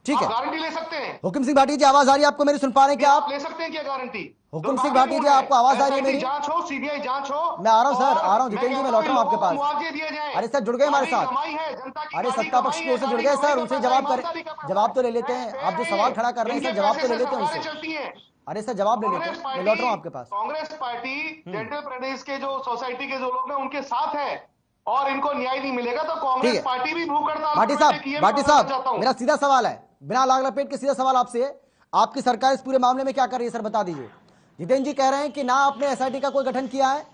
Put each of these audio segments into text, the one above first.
ठीक है, गारंटी ले सकते हैं। हुक्म सिंह भाटी जी आवाज आ रही है आपको मेरी? सुन पा रहे हैं क्या आप ले सकते हैं क्या गारंटी? हुक्म सिंह भाटी जी आपको आवाज आ रही है मेरी? जांच हो, सीबीआई जांच हो। मैं आ रहा हूं सर, आ रहा हूं जितेंद्र जी, मैं लौट रहा हूं आपके पास। मुआवजे दिए जाए। अरे सर जुड़ गए हमारे साथ, कमाई है जनता की, अरे सत्ता पक्ष की ओर से जुड़ गए सर, उनसे जवाब करें, जवाब तो ले लेते हैं। आप जो सवाल खड़ा कर रहे हैं सर, जवाब तो ले लेते हैं उनसे। चलती है। अरे सर जवाब ले लेते हैं, मैं लौट रहा हूं आपके पास। कांग्रेस पार्टी जेंटल प्रदेश के जो सोसाइटी के जो लोग हैं उनके साथ है, और इनको न्याय नहीं मिलेगा तो कांग्रेस पार्टी भी भूख हड़ताल। भाटी साहब मेरा सीधा सवाल है, बिना लाग लपेट के सीधा सवाल आपसे है, आपकी सरकार इस पूरे मामले में क्या कर रही है सर, बता दीजिए। जितेंद्र जी कह रहे हैं कि ना आपने एसआईटी का कोई गठन किया है,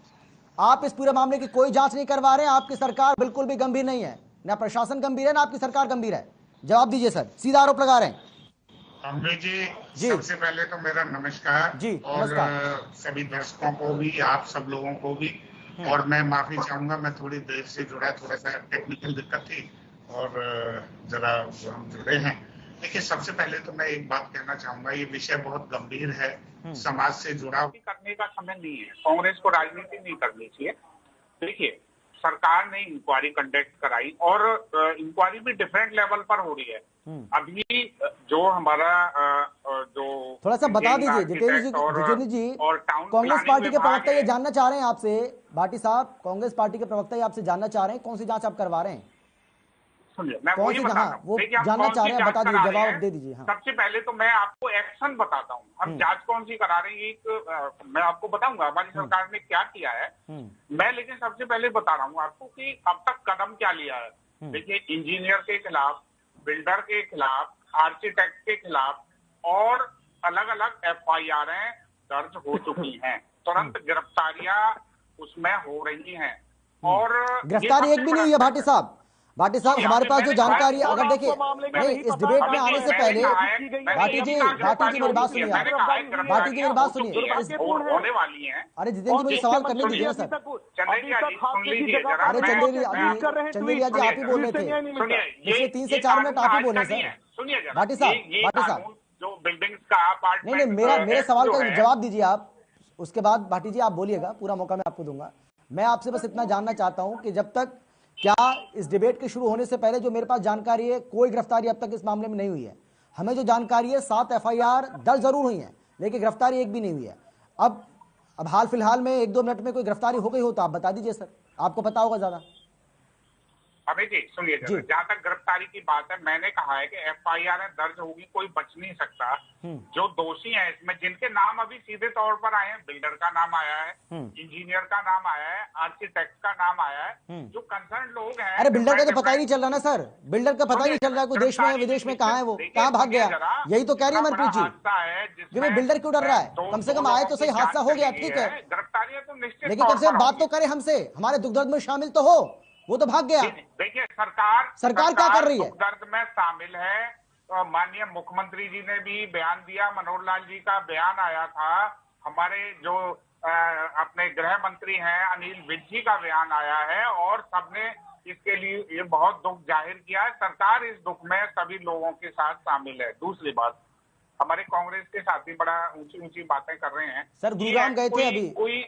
आप इस पूरे मामले की कोई जांच नहीं करवा रहे हैं, आपकी सरकार बिल्कुल भी गंभीर नहीं है, ना प्रशासन गंभीर है ना आपकी सरकार गंभीर है। जवाब दीजिए सर, सीधा आरोप लगा रहे हैं। अमृत जी, सबसे पहले तो मेरा नमस्कार जी, और सभी दर्शकों को भी, आप सब लोगों को भी, और मैं माफी चाहूंगा, मैं थोड़ी देर से जुड़ा, थोड़ा सा टेक्निकल दिक्कत थी और जरा हम जुड़े हैं। देखिए, सबसे पहले तो मैं एक बात कहना चाहूंगा, ये विषय बहुत गंभीर है, समाज से जुड़ा करने का समय नहीं है, कांग्रेस को राजनीति नहीं करनी चाहिए। देखिए, सरकार ने इंक्वायरी कंडक्ट कराई और इंक्वायरी भी डिफरेंट लेवल पर हो रही है। अभी जो हमारा जो थोड़ा सा बता दीजिए जितेंद्र जी, कांग्रेस पार्टी के प्रवक्ता ये जानना चाह रहे हैं आपसे, भाटी साहब, कांग्रेस पार्टी के प्रवक्ता ये आपसे जानना चाह रहे हैं कौन सी जांच आप करवा रहे हैं? सुनिए, मैं वही बताता हूं, वो जानना चाह रहे हैं, बता दीजिए, जवाब दे दीजिए। हाँ। सबसे पहले तो मैं आपको एक्शन बताता हूँ, हम जांच कौन सी करा रहे हैं, एक मैं आपको बताऊंगा हमारी सरकार ने क्या किया है। मैं लेकिन सबसे पहले बता रहा हूँ आपको कि अब तक कदम क्या लिया है। देखिए, इंजीनियर के खिलाफ, बिल्डर के खिलाफ, आर्किटेक्ट के खिलाफ और अलग अलग FIR दर्ज हो चुकी हैं, तुरंत गिरफ्तारियां उसमें हो रही हैं। और गिरफ्तारी एक भी नहीं हुई है भाटी साहब। भाटी साहब, हमारे पास जो जानकारी, अगर देखिए नहीं, इस डिबेट में आने से पहले भाटी जी मेरी बात सुनिए, भाटी जी मेरी बात सुनिए, होने वाली है। अरे जितेंद्र जी मुझे सवाल करने दीजिए ना सर। अरे चंदेरिया जी आप ही बोल रहे थे, पिछले 3 से 4 मिनट आप ही बोले सर। सुनिए भाटी साहब जो बिल्डिंग्स का नहीं, मेरे सवाल का जवाब दीजिए आप, उसके बाद भाटी जी आप बोलिएगा, पूरा मौका मैं आपको दूंगा। मैं आपसे बस इतना जानना चाहता हूं कि जब तक, क्या इस डिबेट के शुरू होने से पहले जो मेरे पास जानकारी है, कोई गिरफ्तारी अब तक इस मामले में नहीं हुई है। हमें जो जानकारी है 7 FIR दर्ज जरूर हुई है, लेकिन गिरफ्तारी एक भी नहीं हुई है। अब हाल फिलहाल में 1-2 मिनट में कोई गिरफ्तारी हो गई हो तो आप बता दीजिए सर, आपको पता होगा ज्यादा। अभी जी सुनिए, जहां तक गिरफ्तारी की बात है, मैंने कहा है कि FIR दर्ज होगी, कोई बच नहीं सकता। जो दोषी हैं इसमें, जिनके नाम अभी सीधे तौर पर आए हैं, बिल्डर का नाम आया है, इंजीनियर का नाम आया है, आर्किटेक्ट का नाम आया है, जो कंसर्न लोग हैं। अरे बिल्डर का तो पता ही नहीं चल रहा ना सर, बिल्डर का पता ही नहीं चल रहा, कोई देश में है विदेश में, कहाँ है वो, कहाँ भाग गया, यही तो कह रही है मनप्रीत जी। बिल्डर क्यों डर रहा है? कम से कम आए तो सही, हादसा हो गया ठीक है, गिरफ्तारियां तो निश्चित, लेकिन कम से कम बात तो करे हमसे, हमारे दुख दर्द में शामिल तो हो। वो तो भाग गया। देखिए, सरकार क्या कर रही है? दर्द में शामिल है। माननीय मुख्यमंत्री जी ने भी बयान दिया, मनोहर लाल जी का बयान आया था, हमारे जो अपने गृह मंत्री हैं अनिल विज जी का बयान आया है, और सबने इसके लिए ये बहुत दुख जाहिर किया है। सरकार इस दुख में सभी लोगों के साथ शामिल है। दूसरी बात, हमारे कांग्रेस के साथी बड़ा ऊंची ऊंची बातें कर रहे हैं। सर गुरुग्राम गए थे अभी, कोई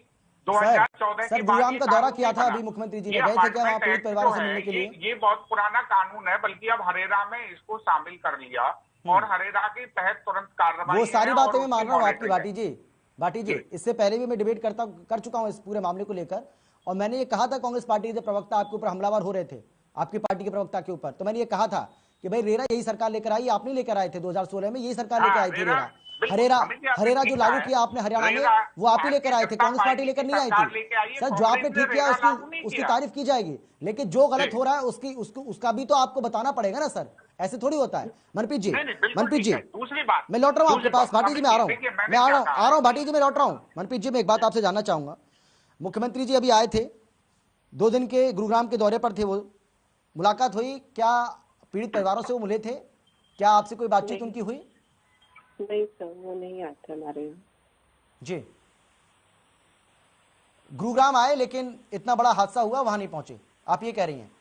2014 सर गुरुग्राम का दौरा किया था अभी मुख्यमंत्री जी ने, गए थे क्या वहाँ पीड़ित परिवारों से मिलने के लिए? ये बहुत पुराना कानून है, बल्कि अब हरेरा में इसको शामिल कर लिया और हरेरा के तहत तुरंत कार्रवाई। वो सारी बातें मैं मान रहा हूँ आपकी भाटी जी, इससे पहले भी मैं डिबेट कर चुका हूँ इस पूरे मामले को लेकर, और मैंने ये कहा था कांग्रेस पार्टी के प्रवक्ता आपके ऊपर हमलावर हो रहे थे, आपकी पार्टी के प्रवक्ता के ऊपर, तो मैंने ये कहा था कि भाई रेरा यही सरकार लेकर आई, आप नहीं लेकर आए थे, 2016 में यही सरकार लेकर आई थी रेरा। हरेरा जो लागू किया आपने हरियाणा में, वो आप ही लेकर आए थे, कांग्रेस पार्टी लेकर नहीं आई थी। सर जो आपने ठीक किया उसकी तारीफ की जाएगी, लेकिन जो गलत हो रहा है उसका भी तो आपको बताना पड़ेगा ना सर, ऐसे थोड़ी होता है। मनप्रीत जी दूसरी बात, मैं लौट रहा हूँ आपके पास, भाटी जी मैं आ रहा हूँ भाटी जी मैं लौट रहा हूँ। मनप्रीत जी मैं एक बात आपसे जानना चाहूंगा, मुख्यमंत्री जी अभी आए थे, 2 दिन के गुरुग्राम के दौरे पर थे, वो मुलाकात हुई क्या पीड़ित परिवारों से? वो मिले थे क्या आपसे? कोई बातचीत उनकी हुई? नहीं सर, वो नहीं आते हमारे यहाँ जी। गुरुग्राम आए लेकिन इतना बड़ा हादसा हुआ वहां नहीं पहुंचे, आप ये कह रही हैं?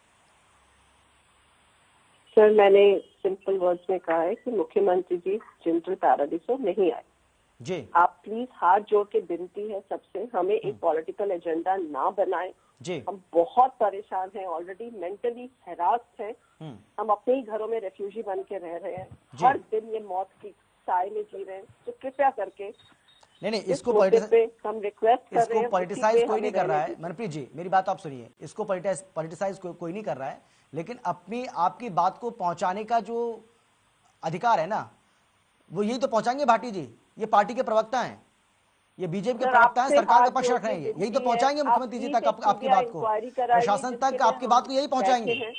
सर मैंने सिंपल वर्ड्स में कहा है कि मुख्यमंत्री जी जनरल पैराडीस नहीं आए जी। आप प्लीज हाथ जोड़ के विनती है सबसे, हमें एक पॉलिटिकल एजेंडा ना बनाएं जी। हम बहुत परेशान हैं, ऑलरेडी मेंटली हैरास्ड हैं। हम अपने ही घरों में रेफ्यूजी बन के रह रहे हैं, हर दिन ये मौत की साए में जी रहे हैं। तो कृपया करके नहीं, इसको हम रिक्वेस्ट कर रहे हैं, पॉलिटिसाइज कोई नहीं कर रहा है। मनप्रीत जी, मेरी बात आप सुनिए, इसको पॉलिटिसाइज कोई नहीं कर रहा है, लेकिन अपनी आपकी बात को पहुंचाने का जो अधिकार है ना, वो यही तो पहुंचाएंगे भाटी जी। ये पार्टी के प्रवक्ता हैं, ये बीजेपी के प्रवक्ता हैं, सरकार का पक्ष रख रहे हैं, यही तो पहुंचाएंगे मुख्यमंत्री जी तक आपकी बात को, प्रशासन तक आपकी बात को यही पहुंचाएंगे।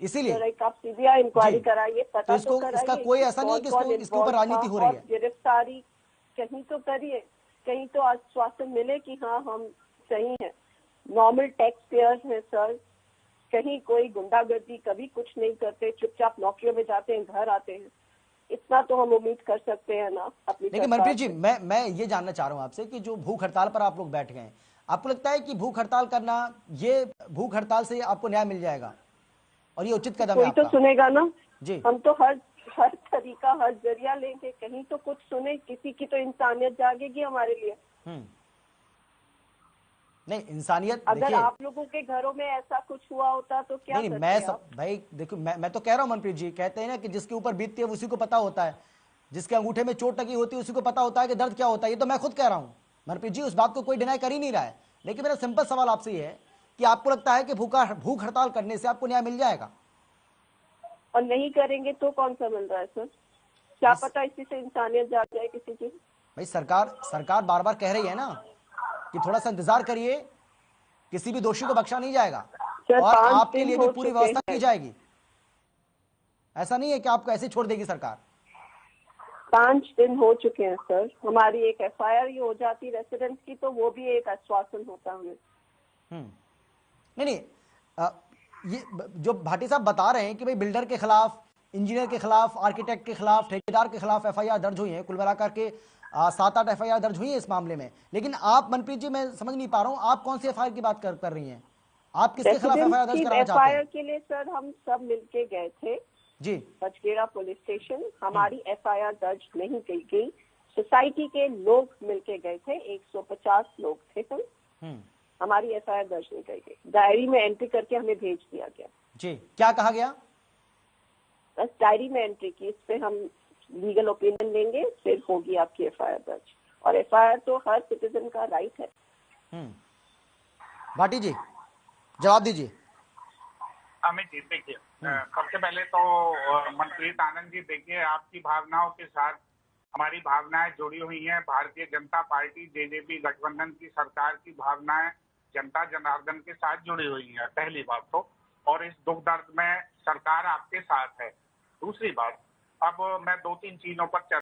इसीलिए आप सीबीआई इंक्वायरी कराइए, पता तो इसका कोई ऐसा नहीं है कि इसके ऊपर राजनीति हो रही है। गिरफ्तारी कहीं तो करिए, कहीं तो आश्वासन मिले कि हाँ हम सही हैं, नॉर्मल टैक्स पेयर्स हैं सर। कहीं कोई गुंडागर्दी कभी कुछ नहीं करते, चुपचाप नौकरियों में जाते हैं, घर आते हैं। इतना तो हम उम्मीद कर सकते हैं ना अपनी। देखिए मनप्रीत जी, मैं ये जानना चाह रहा हूं आपसे कि जो भूख हड़ताल पर आप लोग बैठ गए, आपको लगता है कि भूख हड़ताल करना, ये भूख हड़ताल से आपको न्याय मिल जाएगा और ये उचित कदम है कोई तो सुनेगा ना जी। हम तो हर तरीका, हर जरिया लेंगे, कहीं तो कुछ सुने, किसी की तो इंसानियत जागेगी हमारे लिए। नहीं, इंसानियत अगर आप लोगों के घरों में ऐसा कुछ हुआ होता तो क्या नहीं, भाई देखो, मैं तो कह रहा हूँ मनप्रीत जी, कहते हैं ना कि जिसके ऊपर बीतती है उसी को पता होता है, जिसके अंगूठे में चोट लगी होती है उसी को पता होता है कि दर्द क्या होता है। ये तो मैं खुद कह रहा हूँ मनप्रीत जी, उस बात को कोई डिनाई कर ही नहीं रहा है। लेकिन मेरा सिंपल सवाल आपसे ये है कि आपको लगता है कि भूख हड़ताल करने से आपको न्याय मिल जाएगा? और नहीं करेंगे तो कौन सा मिल रहा है सर? क्या पता इसी से इंसानियत जाग जाए किसी की। भाई सरकार बार बार कह रही है ना कि थोड़ा सा इंतजार करिए, किसी भी दोषी को बख्शा नहीं जाएगा और आपके लिए भी पूरी व्यवस्था की जाएगी। ऐसा नहीं है कि आपको ऐसे छोड़ देगी सरकार। 5 दिन हो चुके हैं सर, हमारी एक एफआईआर हो जाती रेसिडेंट की तो वो भी एक आश्वासन होता हमें। नहीं, ये जो भाटी साहब बता रहे हैं कि भाई बिल्डर के खिलाफ, इंजीनियर के खिलाफ, आर्किटेक्ट के खिलाफ, ठेकेदार के खिलाफ एफआईआर दर्ज हुई है, कुल मिलाकर के 7-8 एफआईआर दर्ज हुई है इस मामले में। लेकिन आप मनप्रीत जी, मैं समझ नहीं पा रहा हूं आप कौन सी एफआईआर की बात कर रही हैं? आप किसके खिलाफ एफआईआर दर्ज कराना चाहते हैं? एफआईआर के लिए सर हम सब मिलके गए थे जी बचगेड़ा पुलिस स्टेशन। हमारी एफआईआर दर्ज नहीं की गई, सोसाइटी के लोग मिलके गए थे, 150 लोग थे हम। हमारी एफआईआर दर्ज नहीं की गई, डायरी में एंट्री करके हमें भेज दिया गया। जी, क्या कहा गया? बस डायरी में एंट्री की, इस पे हम लीगल ओपिनियन लेंगे, फिर होगी आपकी एफआईआर दर्ज। और एफआईआर तो हर सिटीजन का राइट है। भाटी जी जवाब दीजिए। अमित जी देखिए, सबसे पहले तो मनप्रीत आनंद जी, देखिए आपकी भावनाओं के साथ हमारी भावनाएं जुड़ी हुई हैं। भारतीय जनता पार्टी जेजेपी गठबंधन की सरकार की भावनाएं जनता जनार्दन के साथ जुड़ी हुई है, पहली बात तो। और इस दुख दर्द में सरकार आपके साथ है। दूसरी बात, अब मैं 2-3 चीजों पर